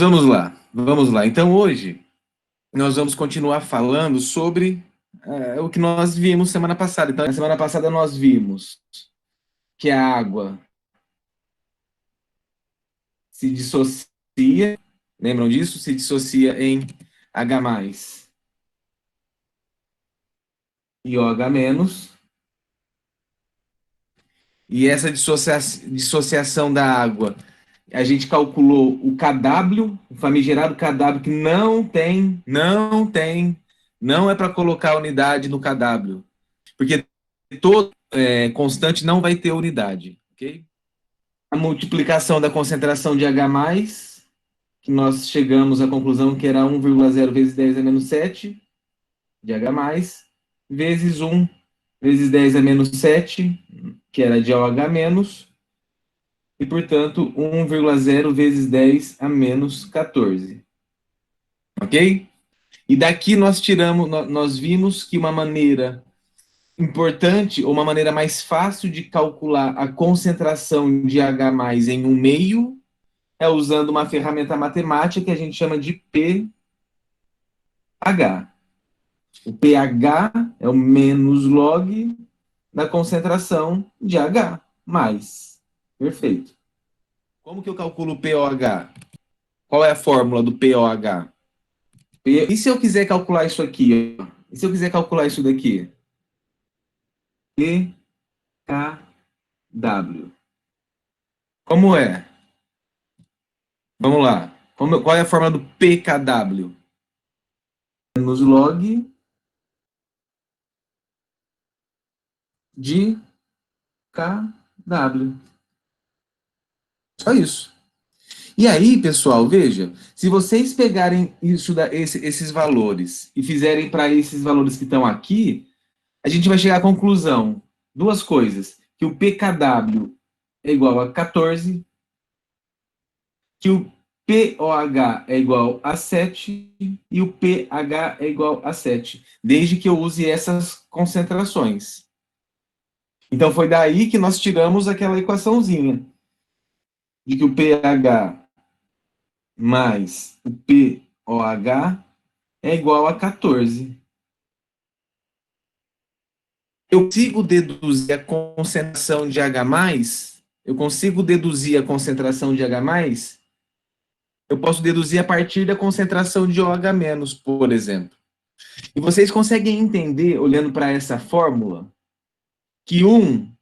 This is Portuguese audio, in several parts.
Vamos lá. Então, hoje, nós vamos continuar falando sobre o que nós vimos semana passada. Então, na semana passada, nós vimos que a água se dissocia, lembram disso? Se dissocia em H+, e OH-. E essa dissociação da água, a gente calculou o kW, o famigerado kW, que não é para colocar unidade no kW. Porque todo constante não vai ter unidade, ok? A multiplicação da concentração de H+, que nós chegamos à conclusão que era 1,0 vezes 10 a menos 7 de H+, vezes 1 vezes 10 a menos 7, que era de OH-, e, portanto, 1,0 vezes 10 a menos 14. Ok? E daqui nós vimos que uma maneira importante, ou uma maneira mais fácil de calcular a concentração de H+ em um meio, é usando uma ferramenta matemática que a gente chama de pH. O pH é o menos log da concentração de H+. Perfeito. Como que eu calculo o pOH? Qual é a fórmula do pOH? E se eu quiser calcular isso aqui? E se eu quiser calcular isso daqui? pKW. Como é? Vamos lá. Qual é a fórmula do pKW? Menos log de KW. Só isso. E aí, pessoal, veja, se vocês pegarem esses valores e fizerem para esses valores que estão aqui, a gente vai chegar à conclusão. Duas coisas. Que o pKW é igual a 14, que o pOH é igual a 7 e o pH é igual a 7, desde que eu use essas concentrações. Então, foi daí que nós tiramos aquela equaçãozinha, de que o pH mais o pOH é igual a 14. Eu consigo deduzir a concentração de H+, eu consigo deduzir a concentração de H+, eu posso deduzir a partir da concentração de OH-, por exemplo. E vocês conseguem entender, olhando para essa fórmula, que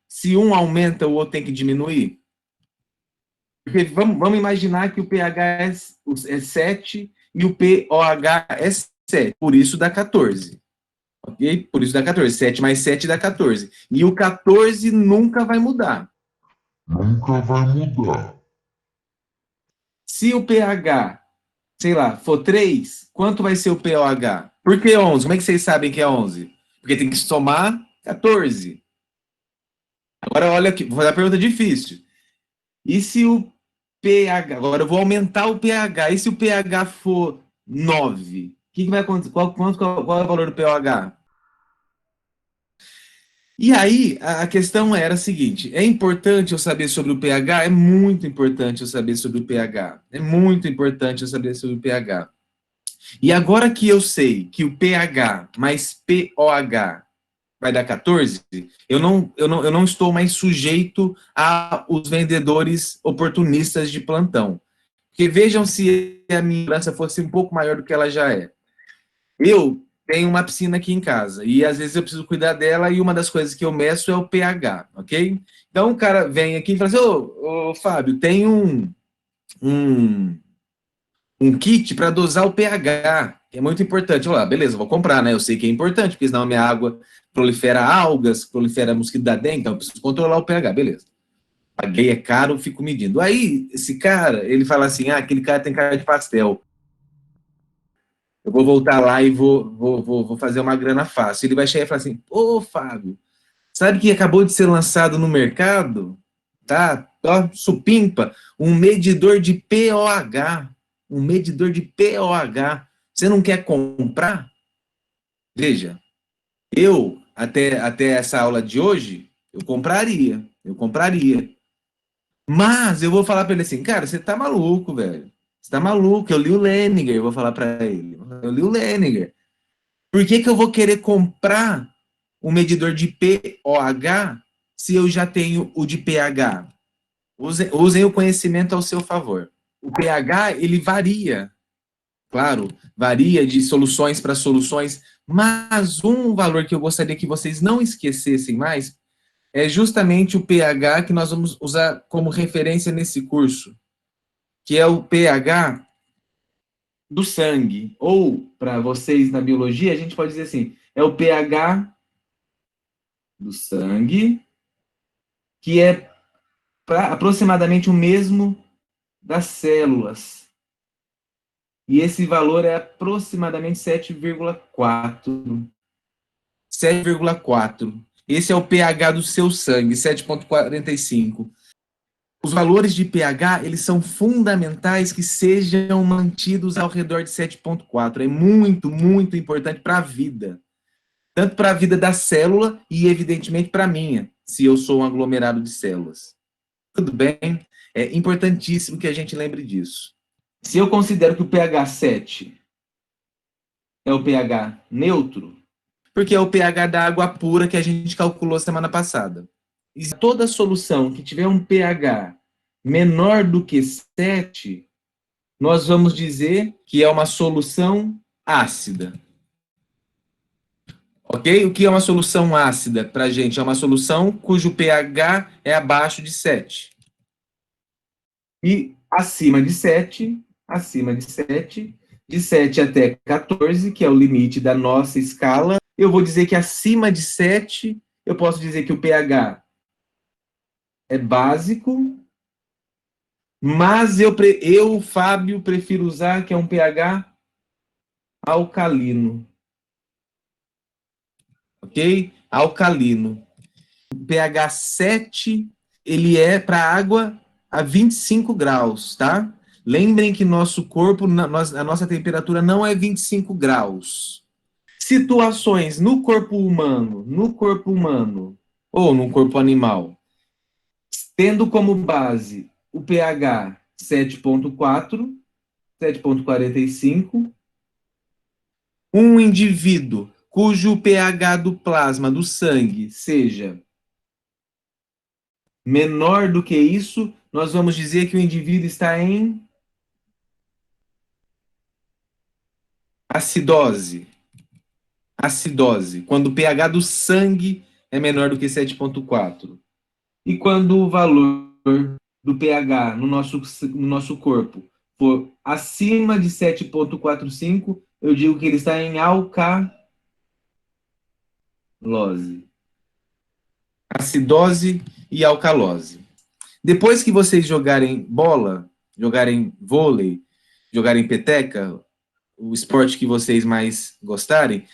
se um aumenta, o outro tem que diminuir? Porque vamos imaginar que o pH é 7 e o pOH é 7, por isso dá 14. Ok? Por isso dá 14. 7 mais 7 dá 14. E o 14 nunca vai mudar. Nunca vai mudar. Se o pH, sei lá, for 3, quanto vai ser o pOH? Por que 11? Como é que vocês sabem que é 11? Porque tem que somar 14. Agora, olha aqui, vou fazer uma pergunta difícil. E se o pH, agora eu vou aumentar o pH, e se o pH for 9? O que vai acontecer? Qual é o valor do pOH? E aí, a questão era a seguinte: é importante eu saber sobre o pH? É muito importante eu saber sobre o pH. É muito importante eu saber sobre o pH. E agora que eu sei que o pH mais pOH vai dar 14, eu não estou mais sujeito aos vendedores oportunistas de plantão. Porque vejam se a minha segurança fosse um pouco maior do que ela já é. Eu tenho uma piscina aqui em casa e às vezes eu preciso cuidar dela e uma das coisas que eu meço é o pH, ok? Então o cara vem aqui e fala assim, ô Fábio, tem um, um kit para dosar o pH, que é muito importante. Eu lá, beleza, vou comprar, né? Eu sei que é importante, porque senão a minha água prolifera algas, prolifera mosquito da dengue, então eu preciso controlar o pH, beleza. Paguei, é caro, fico medindo. Aí, esse cara, ele fala assim, aquele cara tem cara de pastel. Eu vou voltar lá e vou fazer uma grana fácil. Ele vai chegar e falar assim, ô Fábio, sabe que acabou de ser lançado no mercado? Tá? Ó, supimpa, um medidor de pOH. Um medidor de pOH. Você não quer comprar? Veja, até essa aula de hoje, eu compraria. Eu compraria. Mas eu vou falar para ele assim, cara, você tá maluco, velho. Você tá maluco? Eu li o Leninger, eu vou falar para ele. Eu li o Leninger. Por que que eu vou querer comprar um medidor de pOH se eu já tenho o de pH? Usem o conhecimento ao seu favor. O pH, ele varia, claro, varia de soluções para soluções, mas um valor que eu gostaria que vocês não esquecessem mais é justamente o pH que nós vamos usar como referência nesse curso, que é o pH do sangue. Ou, para vocês na biologia, a gente pode dizer assim, é o pH do sangue, que é aproximadamente o mesmo das células. E esse valor é aproximadamente 7,4. 7,4. Esse é o pH do seu sangue, 7,45. Os valores de pH, eles são fundamentais que sejam mantidos ao redor de 7,4. É muito, muito importante para a vida. Tanto para a vida da célula e, evidentemente, para a minha, se eu sou um aglomerado de células. Tudo bem? É importantíssimo que a gente lembre disso. Se eu considero que o pH 7 é o pH neutro, porque é o pH da água pura que a gente calculou semana passada. E toda solução que tiver um pH menor do que 7, nós vamos dizer que é uma solução ácida. Ok? O que é uma solução ácida para a gente? É uma solução cujo pH é abaixo de 7. E acima de 7, de 7 até 14, que é o limite da nossa escala, eu vou dizer que acima de 7, eu posso dizer que o pH é básico, mas eu, Fábio, prefiro usar que é um pH alcalino. Ok? Alcalino. O pH 7, ele é para água a 25 graus, tá? Lembrem que nosso corpo, a nossa temperatura não é 25 graus. Situações no corpo humano, ou no corpo animal, tendo como base o pH 7,4, 7,45, um indivíduo cujo pH do plasma, do sangue, seja menor do que isso, nós vamos dizer que o indivíduo está em acidose. Acidose, quando o pH do sangue é menor do que 7,4. E quando o valor do pH no nosso corpo for acima de 7,45, eu digo que ele está em alcalose. Acidose e alcalose. Depois que vocês jogarem bola, jogarem vôlei, jogarem peteca, o esporte que vocês mais gostarem,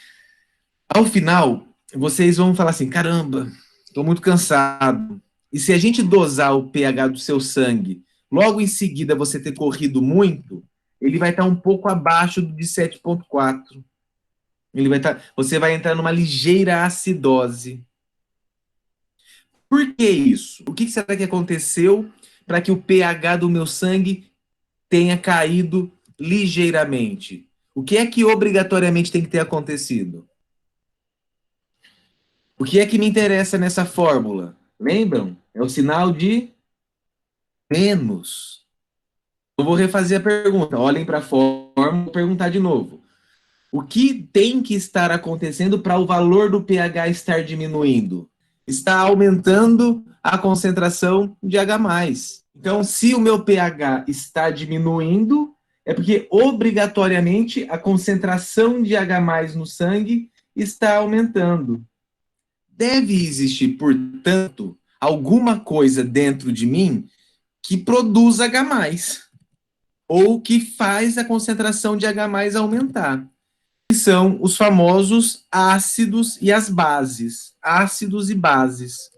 ao final, vocês vão falar assim, caramba, estou muito cansado. E se a gente dosar o pH do seu sangue, logo em seguida você ter corrido muito, ele vai estar um pouco abaixo de 7,4. Você vai entrar numa ligeira acidose. Por que isso? O que será que aconteceu para que o pH do meu sangue tenha caído ligeiramente? O que é que obrigatoriamente tem que ter acontecido? O que é que me interessa nessa fórmula? Lembram? É o sinal de menos. Eu vou refazer a pergunta. Olhem para a fórmula e vou perguntar de novo. O que tem que estar acontecendo para o valor do pH estar diminuindo? Está aumentando a concentração de H+. Então, se o meu pH está diminuindo, é porque obrigatoriamente a concentração de H+ no sangue está aumentando. Deve existir, portanto, alguma coisa dentro de mim que produz H+, ou que faz a concentração de H+ aumentar. Que são os famosos ácidos e as bases. Ácidos e bases.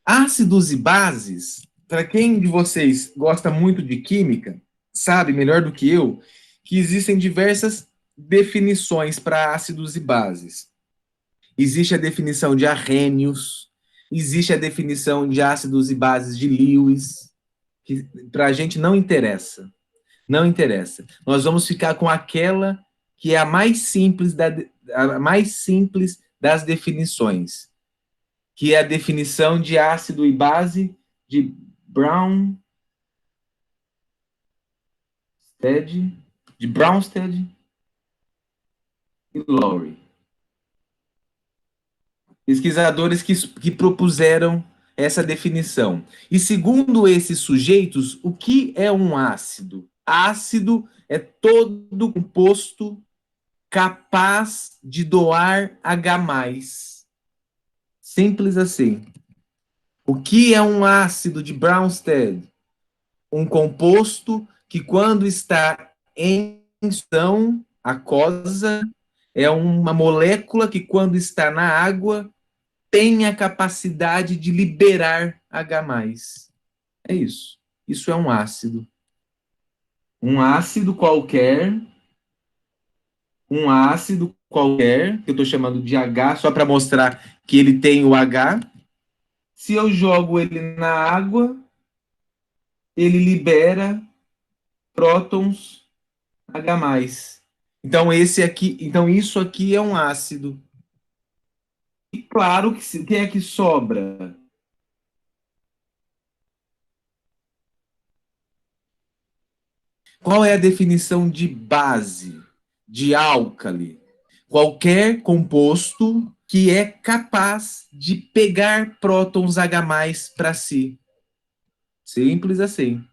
Ácidos e bases, para quem de vocês gosta muito de química, sabe melhor do que eu, que existem diversas definições para ácidos e bases. Existe a definição de Arrhenius, existe a definição de ácidos e bases de Lewis, que para a gente não interessa. Não interessa. Nós vamos ficar com aquela que é a mais simples, a mais simples das definições, que é a definição de ácido e base de Brownstead, de Brownstead e Lowry. Pesquisadores que propuseram essa definição. E segundo esses sujeitos, o que é um ácido? Ácido é todo composto capaz de doar H+. Simples assim. O que é um ácido de Brownstead? Um composto que, quando está em solução aquosa, é uma molécula que, quando está na água, tem a capacidade de liberar H+. É isso. Isso é um ácido. Um ácido qualquer, que eu estou chamando de H, só para mostrar que ele tem o H. Se eu jogo ele na água, ele libera prótons H+. Então isso aqui é um ácido. E claro que quem é que sobra? Qual é a definição de base, de álcali? Qualquer composto que é capaz de pegar prótons H+ para si. Simples assim.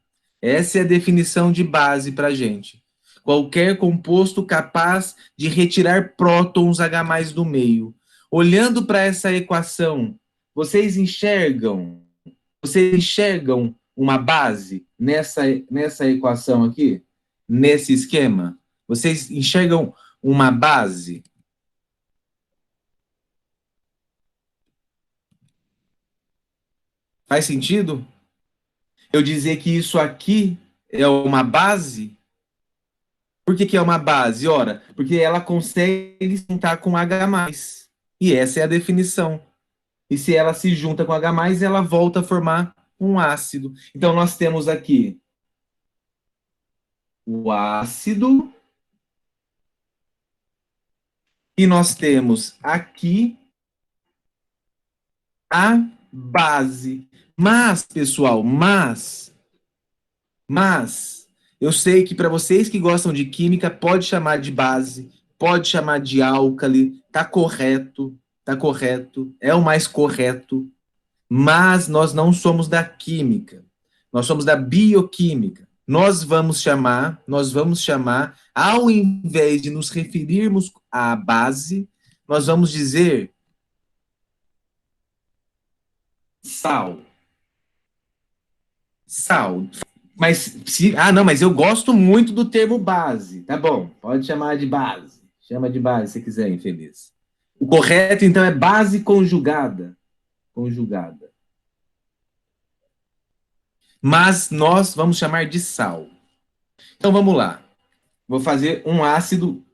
Essa é a definição de base para a gente. Qualquer composto capaz de retirar prótons H+ do meio. Olhando para essa equação, vocês enxergam uma base nessa equação aqui? Nesse esquema? Vocês enxergam uma base? Faz sentido eu dizer que isso aqui é uma base? Por que é uma base? Ora, porque ela consegue se juntar com H+. E essa é a definição. E se ela se junta com H+, ela volta a formar um ácido. Então, nós temos aqui o ácido e nós temos aqui a base. Mas, pessoal, eu sei que para vocês que gostam de química, pode chamar de base, pode chamar de álcali, tá correto, é o mais correto, mas nós não somos da química, nós somos da bioquímica. Nós vamos chamar, ao invés de nos referirmos à base, nós vamos dizer sal. Sal. Mas eu gosto muito do termo base. Tá bom, pode chamar de base. Chama de base se quiser, infeliz. O correto, então, é base conjugada. Conjugada. Mas nós vamos chamar de sal. Então, vamos lá. Vou fazer um ácido.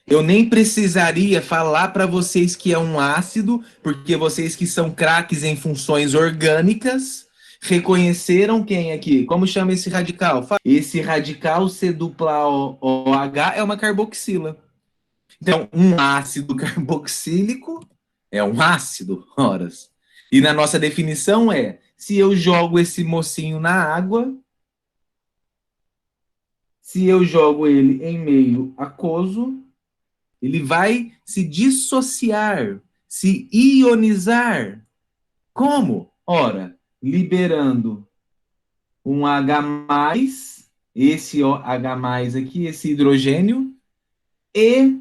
Eu nem precisaria falar para vocês que é um ácido, porque vocês que são craques em funções orgânicas reconheceram quem aqui? Como chama esse radical? Esse radical C dupla OH é uma carboxila. Então, um ácido carboxílico é um ácido, horas. E na nossa definição é, se eu jogo esse mocinho na água, se eu jogo ele em meio aquoso, ele vai se dissociar, se ionizar. Como? Ora, liberando um H+, esse H+ aqui, esse hidrogênio, e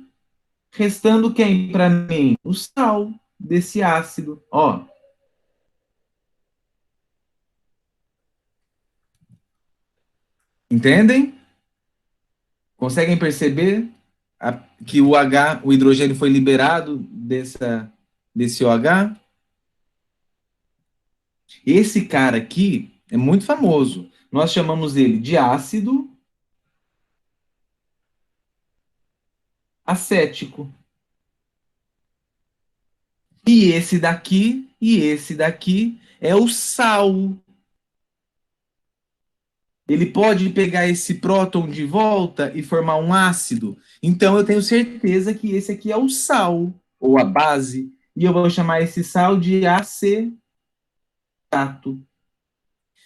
restando quem para mim? O sal desse ácido. Ó. Entendem? Conseguem perceber que o hidrogênio foi liberado desse OH? Esse cara aqui é muito famoso. Nós chamamos ele de ácido acético. E esse daqui E esse daqui é o sal. Ele pode pegar esse próton de volta e formar um ácido. Então eu tenho certeza que esse aqui é o sal, ou a base. E eu vou chamar esse sal de acetato.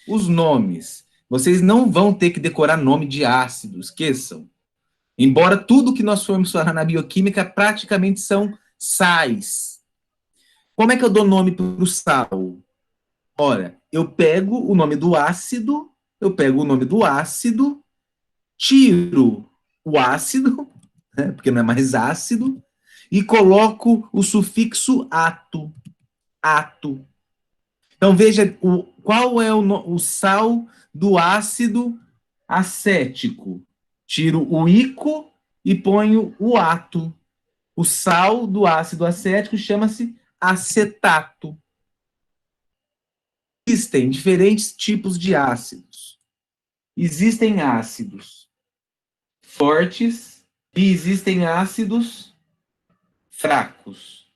Os nomes. Vocês não vão ter que decorar nome de ácido, esqueçam. Embora tudo que nós formos falar na bioquímica praticamente são sais. Como é que eu dou nome para o sal? Ora, eu pego o nome do ácido, tiro o ácido, né, porque não é mais ácido, e coloco o sufixo ato. Ato. Então veja qual é o sal do ácido acético. Tiro o ico e ponho o ato. O sal do ácido acético chama-se acetato. Existem diferentes tipos de ácidos. Existem ácidos fortes e existem ácidos fracos.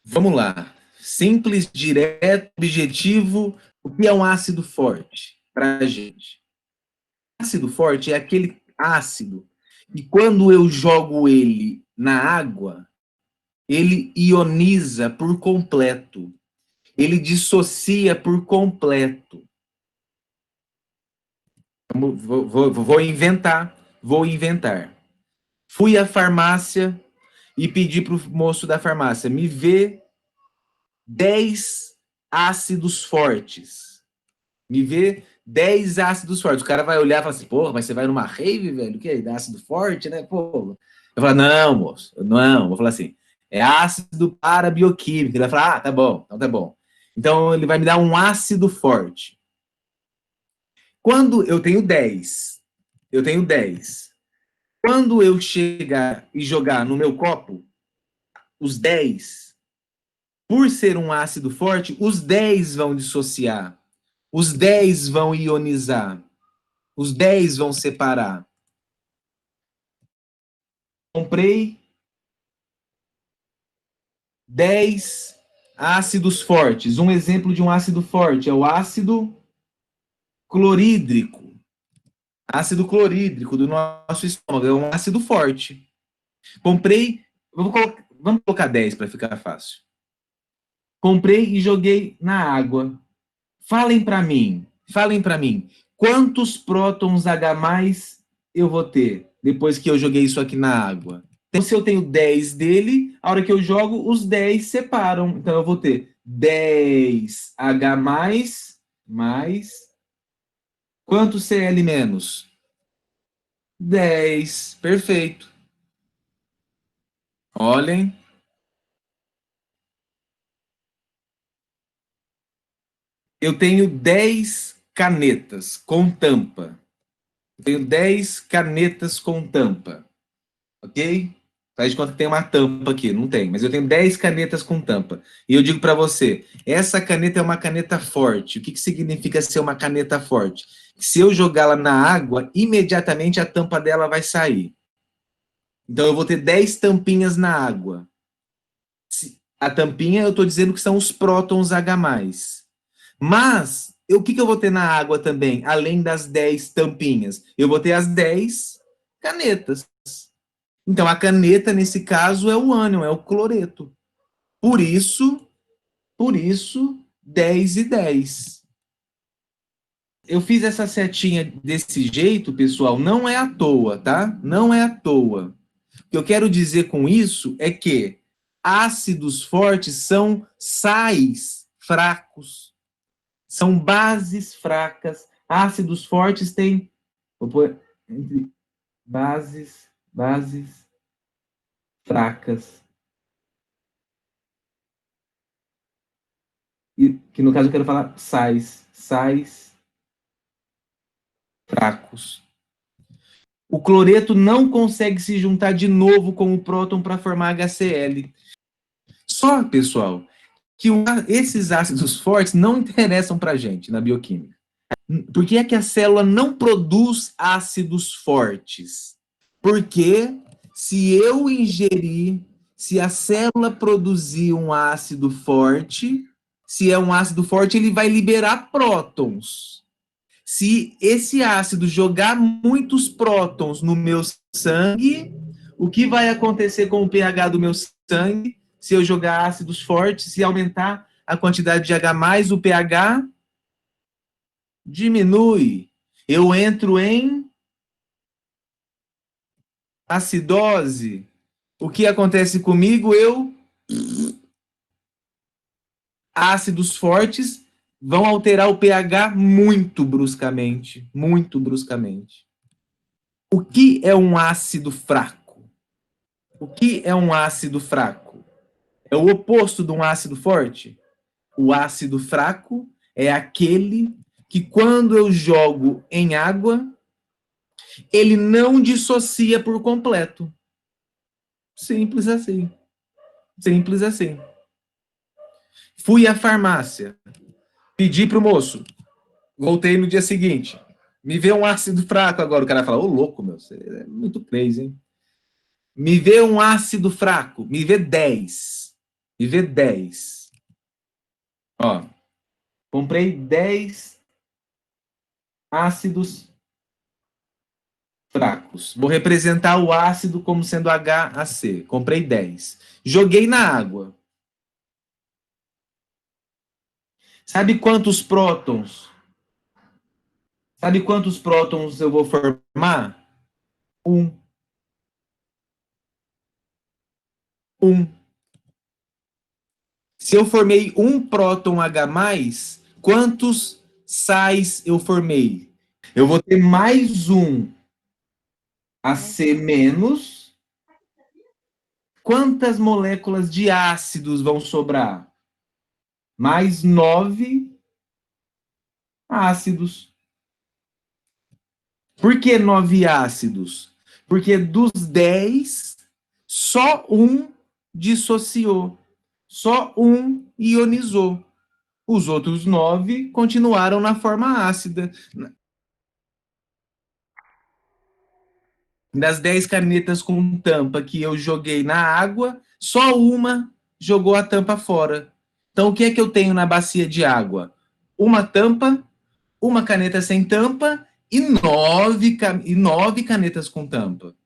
Vamos lá. Simples, direto, objetivo. O que é um ácido forte para a gente? Ácido forte é aquele ácido que quando eu jogo ele na água, ele ioniza por completo. Ele dissocia por completo. Vou inventar. Fui à farmácia e pedi para o moço da farmácia, me vê 10 ácidos fortes. Me vê 10 ácidos fortes. O cara vai olhar e falar assim, porra, mas você vai numa rave, velho? O que é? Ácido forte, né? Pô. Eu falo, não, moço, não. Vou falar assim, é ácido para bioquímica. Ele vai falar, ah, tá bom, então tá bom. Então ele vai me dar um ácido forte. Quando eu tenho 10, Quando eu chegar e jogar no meu copo, os 10, por ser um ácido forte, os 10 vão dissociar. Os 10 vão ionizar. Os 10 vão separar. Comprei 10 ácidos fortes. Um exemplo de um ácido forte é o ácido clorídrico. Ácido clorídrico do nosso estômago é um ácido forte. Comprei, vamos colocar 10 para ficar fácil. Comprei e joguei na água. Falem para mim, quantos prótons H+ eu vou ter depois que eu joguei isso aqui na água? Então, se eu tenho 10 dele, a hora que eu jogo, os 10 separam. Então, eu vou ter 10 H+, mais quanto Cl menos? 10. Perfeito. Olhem. Eu tenho 10 canetas com tampa. Eu tenho 10 canetas com tampa. Ok? Faz de conta que tem uma tampa aqui. Não tem, mas eu tenho 10 canetas com tampa. E eu digo para você, essa caneta é uma caneta forte. O que significa ser uma caneta forte? Se eu jogá-la na água, imediatamente a tampa dela vai sair. Então eu vou ter 10 tampinhas na água. A tampinha eu estou dizendo que são os prótons H+. Mas, o que eu vou ter na água também, além das 10 tampinhas? Eu vou ter as 10 canetas. Então, a caneta, nesse caso, é o ânion, é o cloreto. Por isso, 10 e 10. Eu fiz essa setinha desse jeito, pessoal, não é à toa, tá? Não é à toa. O que eu quero dizer com isso é que ácidos fortes são sais fracos. São bases fracas. Ácidos fortes têm, vou pôr entre bases fracas. E que no caso eu quero falar sais fracos. O cloreto não consegue se juntar de novo com o próton para formar HCl. Só, pessoal, que esses ácidos fortes não interessam para a gente na bioquímica. Por que é que a célula não produz ácidos fortes? Porque se eu ingerir Se a célula produzir um ácido forte, se é um ácido forte, ele vai liberar prótons. Se esse ácido jogar muitos prótons no meu sangue, o que vai acontecer com o pH do meu sangue? Se eu jogar ácidos fortes, se aumentar a quantidade de H+, o pH diminui. Eu entro em acidose. O que acontece comigo? Ácidos fortes vão alterar o pH muito bruscamente, muito bruscamente. O que é um ácido fraco? O que é um ácido fraco? É o oposto de um ácido forte? O ácido fraco é aquele que, quando eu jogo em água, ele não dissocia por completo. Simples assim. Simples assim. Fui à farmácia, pedi para o moço, voltei no dia seguinte. Me vê um ácido fraco agora. O cara fala, ô louco, meu, você é muito crazy, hein? Me vê um ácido fraco, me vê 10. Me vê 10. Ó, comprei 10 ácidos fracos. Vou representar o ácido como sendo HAC. Comprei 10. Joguei na água. Sabe quantos prótons? Sabe quantos prótons eu vou formar? Um. Um. Se eu formei um próton H+, quantos sais eu formei? Eu vou ter mais um AC-. Quantas moléculas de ácidos vão sobrar? Mais 9 ácidos. Por que 9 ácidos? Porque dos 10, só um dissociou. Só um ionizou. Os outros 9 continuaram na forma ácida. Das 10 canetas com tampa que eu joguei na água, só uma jogou a tampa fora. Então, o que é que eu tenho na bacia de água? Uma tampa, uma caneta sem tampa e 9 canetas com tampa.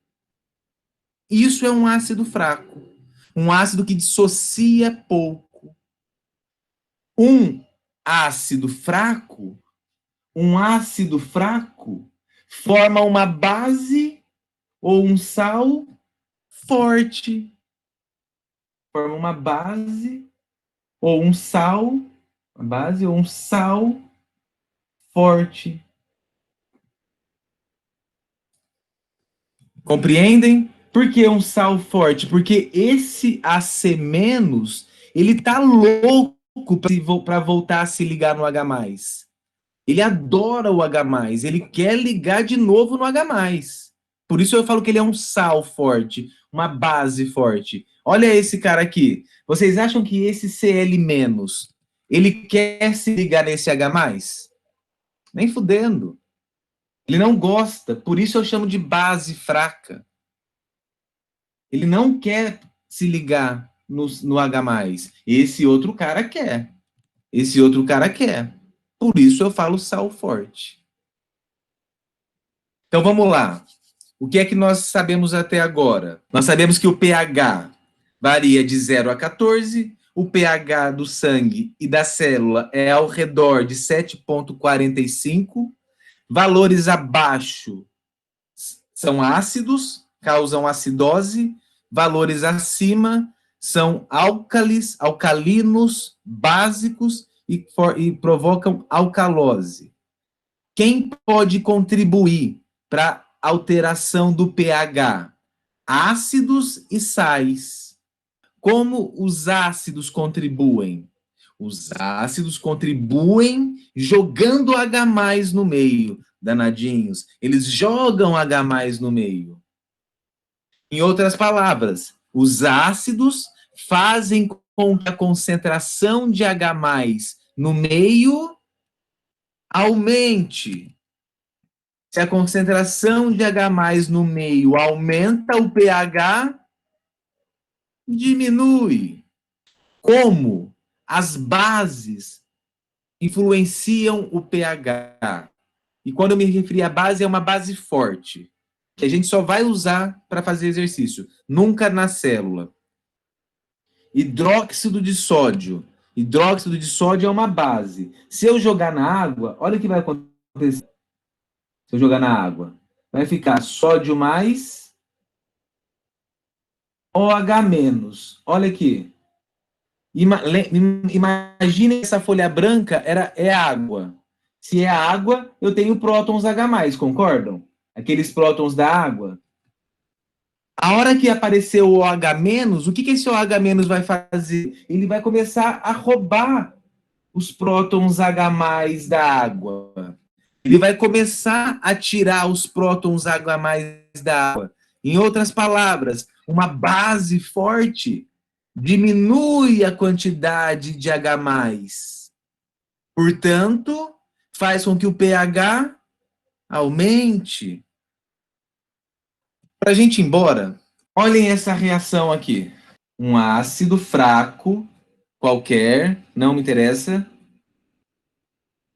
Isso é um ácido fraco. Um ácido que dissocia pouco. Um ácido fraco, um ácido fraco forma uma base ou um sal forte. Forma uma base ou um sal, uma base ou um sal forte. Compreendem? Por que um sal forte? Porque esse AC-, ele tá louco para voltar a se ligar no H+. Ele adora o H+, ele quer ligar de novo no H+. Por isso eu falo que ele é um sal forte, uma base forte. Olha esse cara aqui. Vocês acham que esse Cl-, ele quer se ligar nesse H+? Nem fudendo. Ele não gosta, por isso eu chamo de base fraca. Ele não quer se ligar no H+. Esse outro cara quer. Esse outro cara quer. Por isso eu falo sal forte. Então vamos lá. O que é que nós sabemos até agora? Nós sabemos que o pH varia de 0 a 14, o pH do sangue e da célula é ao redor de 7,45. Valores abaixo são ácidos, causam acidose. Valores acima são alcalinos, básicos e provocam alcalose. Quem pode contribuir para alteração do pH? Ácidos e sais. Como os ácidos contribuem? Os ácidos contribuem jogando H+ no meio, danadinhos. Eles jogam H+ no meio. Em outras palavras, os ácidos fazem com que a concentração de H+ no meio aumente. Se a concentração de H+ no meio aumenta, o pH diminui. Como as bases influenciam o pH. E quando eu me referi à base, é uma base forte, que a gente só vai usar para fazer exercício, nunca na célula. Hidróxido de sódio. Hidróxido de sódio é uma base. Se eu jogar na água, olha o que vai acontecer. Se eu jogar na água, vai ficar sódio mais OH menos. Olha aqui. Imagine essa folha branca é água. Se é água, eu tenho prótons H+, concordam? Aqueles prótons da água. A hora que aparecer o OH-, o que esse OH- vai fazer? Ele vai começar a roubar os prótons H+ da água. Ele vai começar a tirar os prótons H+ da água. Em outras palavras, uma base forte diminui a quantidade de H+. Portanto, faz com que o pH aumente. Para a gente ir embora, olhem essa reação aqui. Um ácido fraco, qualquer, não me interessa,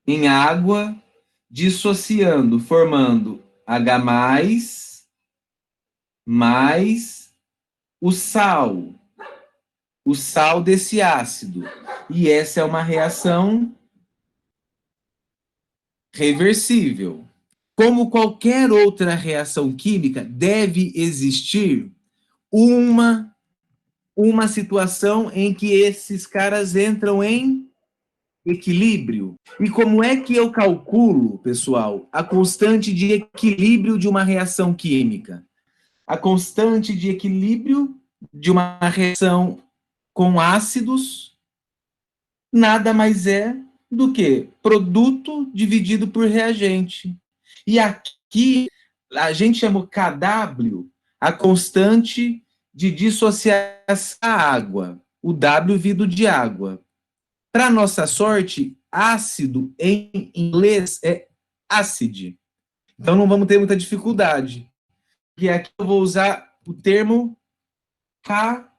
em água, dissociando, formando H+, mais o sal desse ácido. E essa é uma reação reversível. Como qualquer outra reação química, deve existir uma situação em que esses caras entram em equilíbrio. E como é que eu calculo, pessoal, a constante de equilíbrio de uma reação química? A constante de equilíbrio de uma reação com ácidos nada mais é do que produto dividido por reagente. E aqui a gente chamou Kw a constante de dissociação da água, o W vindo de água. Para nossa sorte, ácido em inglês é acid. Então não vamos ter muita dificuldade. E aqui eu vou usar o termo Ka.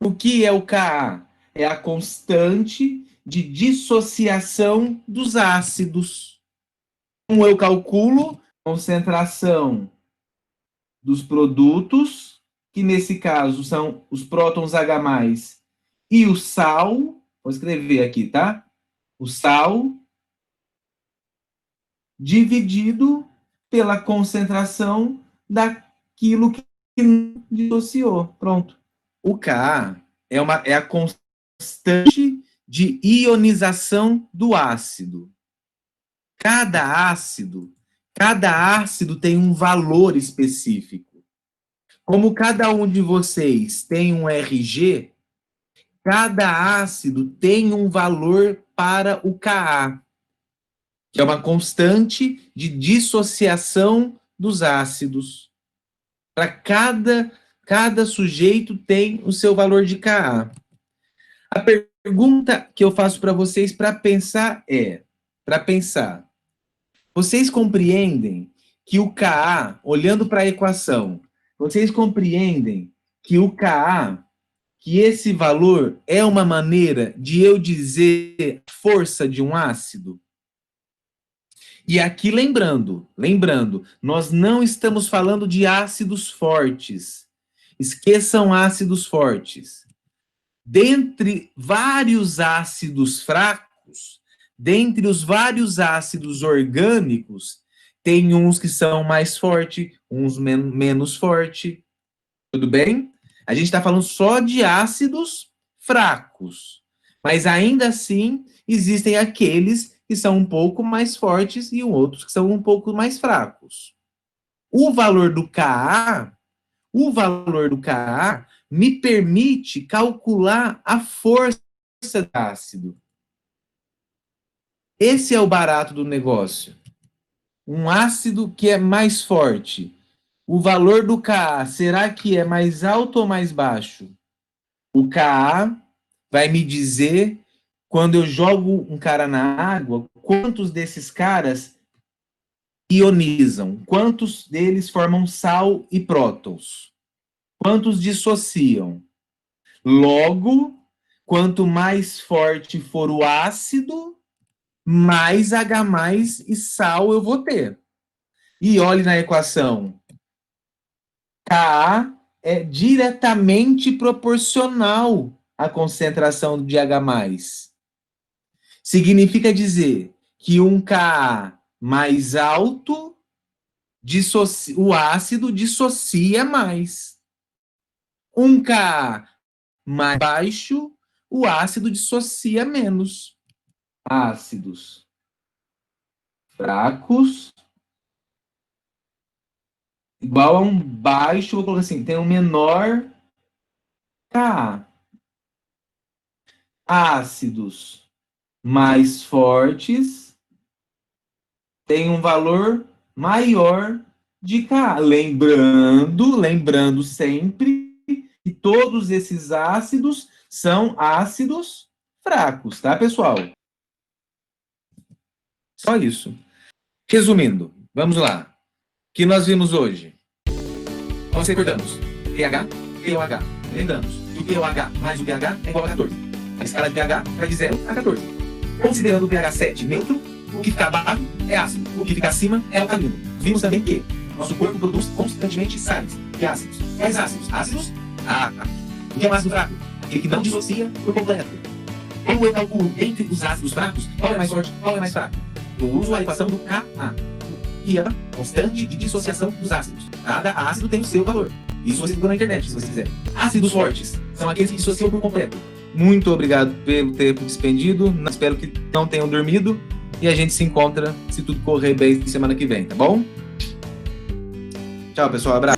O que é o Ka? É a constante de dissociação dos ácidos. Como eu calculo a concentração dos produtos, que nesse caso são os prótons H+, e o sal, vou escrever aqui, tá? O sal dividido pela concentração daquilo que dissociou. Pronto. O Ka é a constante de ionização do ácido. Cada ácido, cada ácido tem um valor específico. Como cada um de vocês tem um RG, cada ácido tem um valor para o Ka, que é uma constante de dissociação dos ácidos. Para cada sujeito tem o seu valor de Ka. A pergunta que eu faço para vocês para pensar vocês compreendem que o Ka, olhando para a equação, vocês compreendem que o Ka, que esse valor é uma maneira de eu dizer força de um ácido? E aqui lembrando, nós não estamos falando de ácidos fortes. Esqueçam ácidos fortes. Dentre vários ácidos fracos, dentre os vários ácidos orgânicos, tem uns que são mais fortes, uns menos fortes. Tudo bem? A gente está falando só de ácidos fracos. Mas ainda assim, existem aqueles que são um pouco mais fortes e outros que são um pouco mais fracos. O valor do Ka me permite calcular a força do ácido. Esse é o barato do negócio. Um ácido que é mais forte. O valor do Ka, será que é mais alto ou mais baixo? O Ka vai me dizer, quando eu jogo um cara na água, quantos desses caras ionizam? Quantos deles formam sal e prótons? Quantos dissociam? Logo, quanto mais forte for o ácido, mais H+ e sal eu vou ter. E olhe na equação. Ka é diretamente proporcional à concentração de H+. Significa dizer que um Ka mais alto, o ácido dissocia mais. Um Ka mais baixo, o ácido dissocia menos. Ácidos fracos igual a um baixo, vou colocar assim, tem um menor Ka. Ácidos mais fortes tem um valor maior de Ka. Lembrando sempre que todos esses ácidos são ácidos fracos, tá, pessoal? Só isso. Resumindo, vamos lá. O que nós vimos hoje? Nós recordamos. pH, pOH. Lembramos que o pOH mais o pH é igual a 14. A escala de pH vai de 0 a 14. Considerando o pH 7 neutro, o que fica abaixo é ácido, o que fica acima é alcalino. Vimos também que nosso corpo produz constantemente sais e ácidos. Quais ácidos? Ácidos? O que é um ácido fraco? Aquele que não dissocia por completo. Como eu calculo entre os ácidos fracos, qual é mais forte, qual é mais fraco? Eu uso a equação do Ka, que é a constante de dissociação dos ácidos. Cada ácido tem o seu valor. Isso você procura na internet, se você quiser. Ácidos fortes são aqueles que dissociam por completo. Muito obrigado pelo tempo despendido. Espero que não tenham dormido. E a gente se encontra, se tudo correr bem, semana que vem, tá bom? Tchau, pessoal. Abraço.